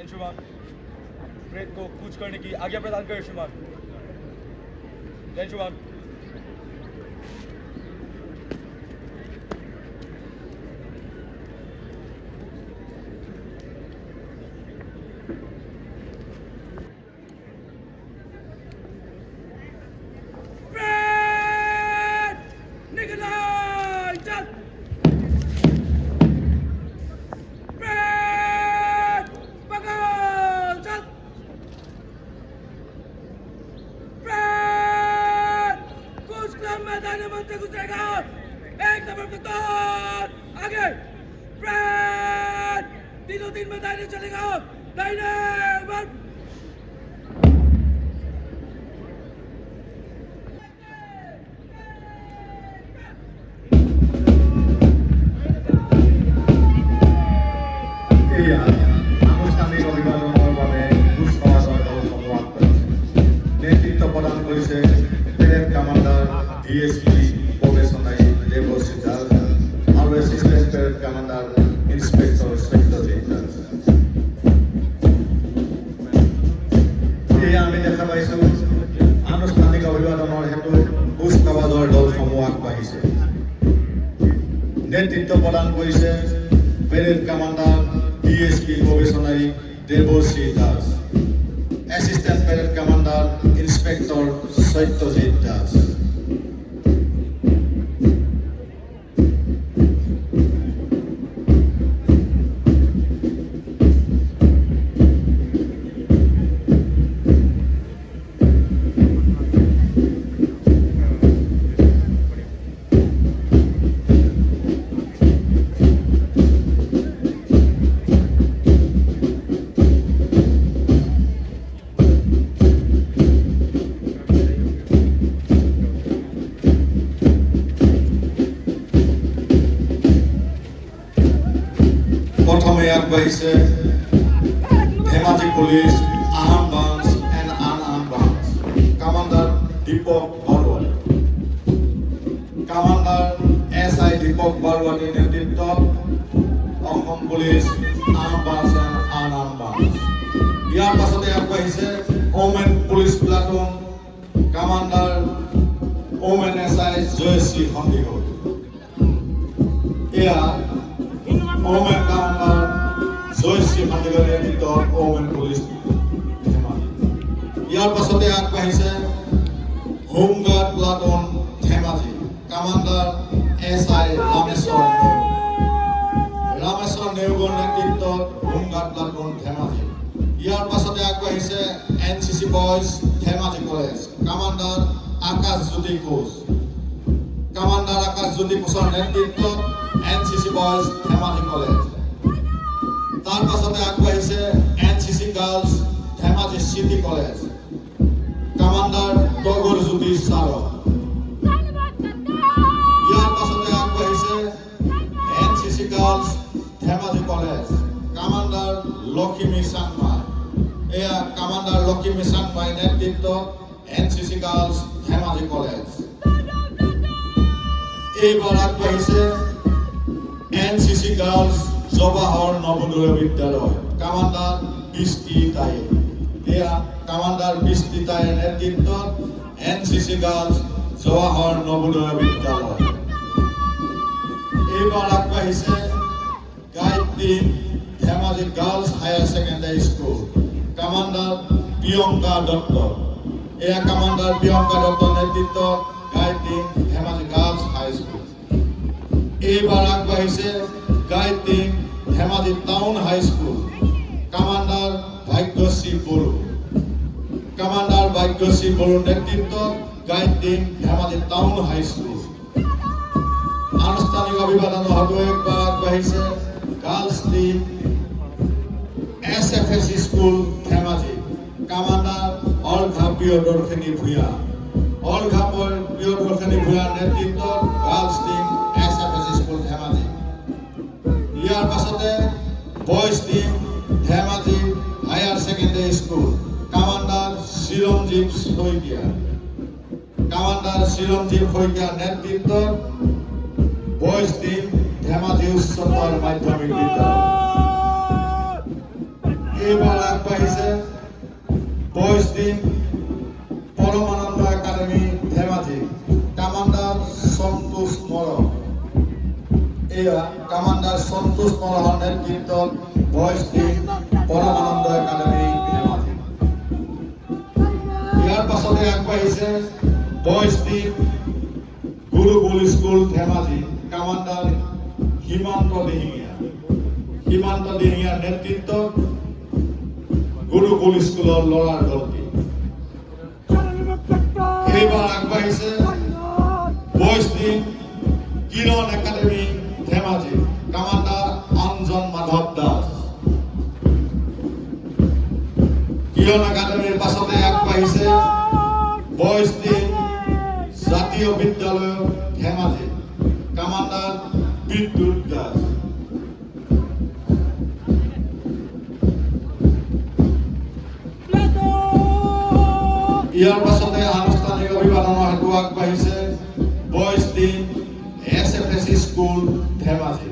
Anshuman break को कूच करने की आज्ञा प्रदान करें अंशुमान। अंशुमान एक नंबर पे तौर आगे तीनों तीन में दाहिने चलेगा दाहिने আনুষ্ঠানিক অভিবাদনৰ বাবে কুচকাৱাজৰ দলসমূহ আগবাঢ়িছে। নেতৃত্ব প্ৰদান কৰিছে parade commander DSP probationary Debashree Das আৰু assistant parade commander inspector Satyajit Das. এয়া আমি দেখা পাইছো আনুষ্ঠানিক অভিবাদনৰ হেতু কুচকাৱাজৰ দলসমূহ আগবাঢ়িছে। নেতৃত্ব প্ৰদান কৰিছে parade commander DSP probationary Debashree Das, assistant parade commander inspector Satyajit Das. প্রথমে আগবাঢ়িছে ধেমাজি পুলিশ আহম branch and unarmed branch commander Dipak Barua. Commander SI Dipak বড়ুয়ার নেতৃত্বত অসম পুলিশ আহম ব্রাঞ্চ এন্ড আনআর্ম ব্রাঞ্চ। ইয়ার পাছতে আগবাঢ়িছে women police platoon commander women SI Jayashree Sandikoi. এয়া ওমেন কমান্ডার জয়শ্রী সন্দিকৈৰ নেতৃত্বত ওমেন পুলিশ ধেমাজি। ইয়াৰ পাছতে আগবাঢ়িছে home guard platoon Dhemaji commander SI Rameswar নেওগৰ নেতৃত্বত হোমগাৰ্ড প্লাটুন ধেমাজি। ইয়াৰ পাছতে আগবাঢ়িছে NCC boys Dhemaji college commander Akashjyoti Koch. Commander Akashjyoti কোচৰ নেতৃত্বত NCC বয়জ ধেমাজি কলেজ। তাৰ পাছতে আগবাঢ়িছে NCC girls Dhemaji city college commander Togorjyoti চাৰক। ইয়াৰ পাছতে আগবাঢ়িছে NCC girls Dhemaji college commander Lakshmi Changmai. এয়া কমান্ডার লক্ষ্মী চাংমাই নেতৃত্বত NCC গার্লস ধেমাজি কলেজ। এইবাৰ আগবাঢ়িছে NCC গাৰ্লস জৱাহৰ নবোদয় বিদ্যালয় কমান্ডাৰ বৃষ্টি তাই। এয়া কমান্ডাৰ বৃষ্টি তাইৰ নেতৃত্বত NCC গাৰ্লস জৱাহৰ নবোদয় বিদ্যালয়। এইবাৰ আগবাঢ়িছে guide team Dhemaji girls higher secondary school commander Priyanka Dutta. এয়া কমান্ডাৰ প্ৰিয়ঙ্কা দত্তৰ নেতৃত্বত guide team Dhemaji girls high school. এইবাৰ আগবাঢ়িছে guide team Dhemaji town high school commander Bhagyashree Boro. Commander Bhagyashree বড়োর নেতৃত্বত guide team Dhemaji town high school. আনুষ্ঠানিক অভিবাদন হেতু একবাৰ আগবাঢ়িছে girls team SFS school Dhemaji commander Argha Priyadarshini Bhuyan. Argha Priyadarshini ভূঞাৰ নেতৃত্বত girls team SFS school Dhemaji. ইয়াৰ পাছতে boys team Dhemaji higher secondary school commander Chiranjib Saikia. Commander Chiranjib শইকীয়াৰ নেতৃত্বত বয়জ টিম ধেমাজি উচ্চতৰ মাধ্যমিক বিদ্যালয়। এইবাৰ আগবাঢ়িছে boys team Paramananda academy Dhemaji commander সন্তোষ মৰম এয়া কামাণ্ডাৰ সন্তোষ মৰমৰ নেতৃত্বত বয়স টিম পৰমানন্দ একাডেমি ধেমাজি ইয়াৰ পাছতে আগবাঢ়িছে boys team Gurukul school Dhemaji commander Himanta দিহিঙীয়াৰ নেতৃত্বত গুৰুকুল স্কুলৰ ল'ৰাৰ দলটি এইবাৰ আগবাঢ়িছে boys team Kiran academy Dhemaji commander Anjan Madhav Das কিৰণ একাডেমিৰ পাছতে আগবাঢ়িছে বয়স টিম জাতীয় বিদ্যালয় ধেমাজি কামাণ্ডাৰ বিদ্যুৎ দাস ইয়াৰ পাছতে আনুষ্ঠানিক অভিবাদনৰ হেতু আগবাঢ়িছে boys team SFSC school Dhemaji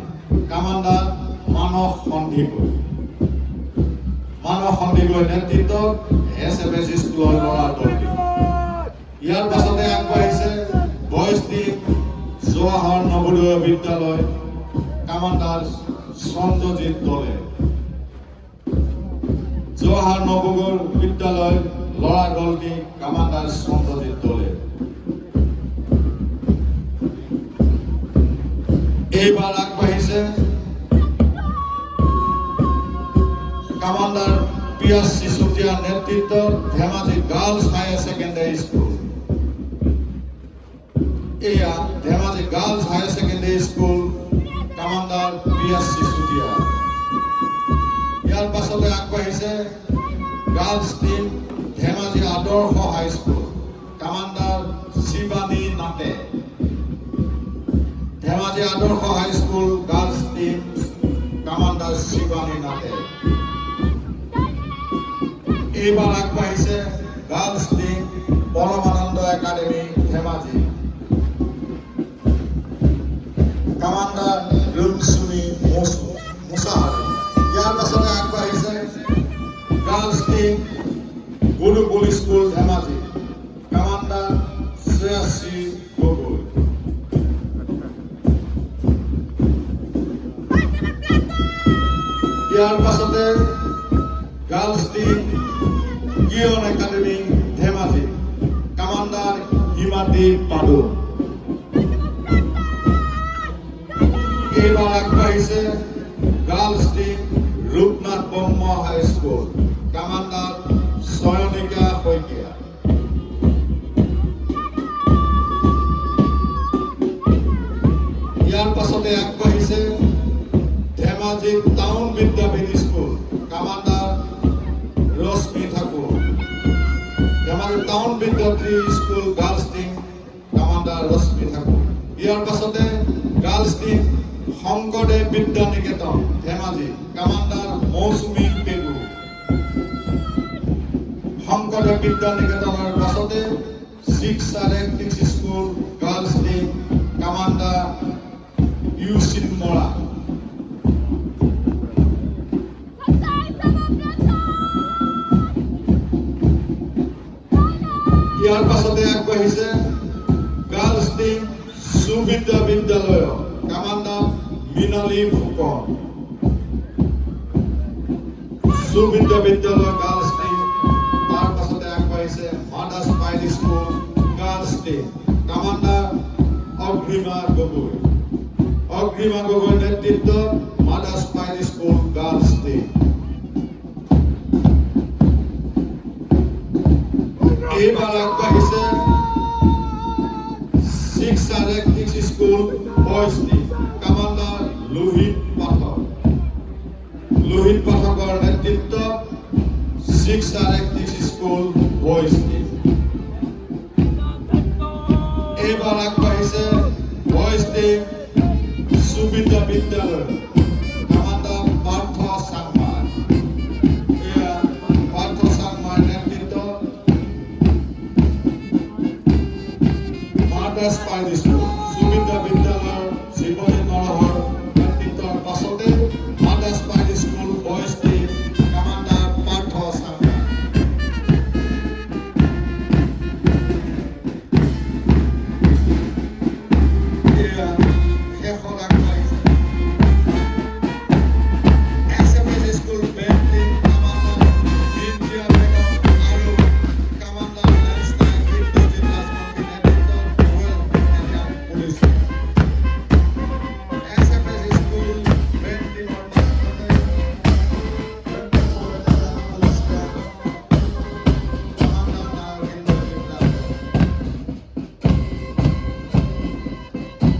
commander Manas Sandikoi নেতৃত্বত SFSC স্কুলৰ ল'ৰাৰ দলটি ইয়াৰ পাছতে আগবাঢ়িছে বয়স টিম জৱাহৰ নৱোদয় বিদ্যালয় কামাণ্ডাৰ সঞ্জজিৎ দলে জৱাহৰ নৱোদয় বিদ্যালয় ল'ৰা দলটি কামাণ্ডাৰ সঞ্জজিৎ দলে এইবাৰ আগবাঢ়িছে কামাণ্ডাৰ পিয়াস চিচুতীয়াৰ নেতৃত্বত Dhemaji girls higher secondary school এয়া Dhemaji girls higher secondary school commander Piyas Chutia ইয়াৰ পাছতে আগবাঢ়িছে girls team Dhemaji Adarsh high school commander Shivani Nate Dhemaji Adarsh high school girls team commander Shivani Nate এইবাৰ আগবাঢ়িছে girls team Paramananda academy Dhemaji commander Rumchumi Mushahary ইয়াৰ পাছতে আগবাঢ়িছে girls team Gurukul school Dhemaji commander Shreyashree Gogoi ইয়াৰ পাছতে girls team Kiran academy Dhemaji commander Himadri Padu এইবাৰ আগবাঢ়িছে গাৰ্লছ টিম ৰূপনাথ ব্ৰহ্ম হাইস্কুল কামাণ্ডাৰ চয়নিকা শইকীয়া ইয়াৰ পাছতে আগবাঢ়িছে ধেমাজি টাউন বিদ্যাপীঠ স্কুল কামাণ্ডাৰ ৰশ্মি ঠাকুৰ ধেমাজি টাউন বিদ্যাপীঠ স্কুল গাৰ্লছ টিম কামাণ্ডাৰ ৰশ্মি ঠাকুৰ ইয়াৰ পাছতে girls team Sankardev Vidya Niketan Dhemaji commander মৌচুমী পেগু শংকৰদেৱ বিদ্যা নিকেতনৰ পাছতে 6 স্কুল গাৰ্লছ টিম কামাণ্ডাৰ ইউচিন মৰা ইয়াৰ পাছতে আগবাঢ়িছে গাৰ্লছ টিম সুবিদ্যা বিদ্যালয় কামাণ্ডাৰ মিনালী ফুকন সুবিদ্যা বিদ্যালয় গাৰ্লছ টিম তাৰ পাছতে আগবাঢ়িছে মাদাৰ্ছ পাইল school girls team commander Agrima Gogoi নেতৃত্বত মাদাৰ্ছ পাইল স্কুল গাৰ্লছ টিম এইবাৰ আগবাঢ়িছে 6 স্কুল বয়স টিম কামাণ্ডাৰ লোহিত পাঠকৰ নেতৃত্বত 6 স্কুল বয়স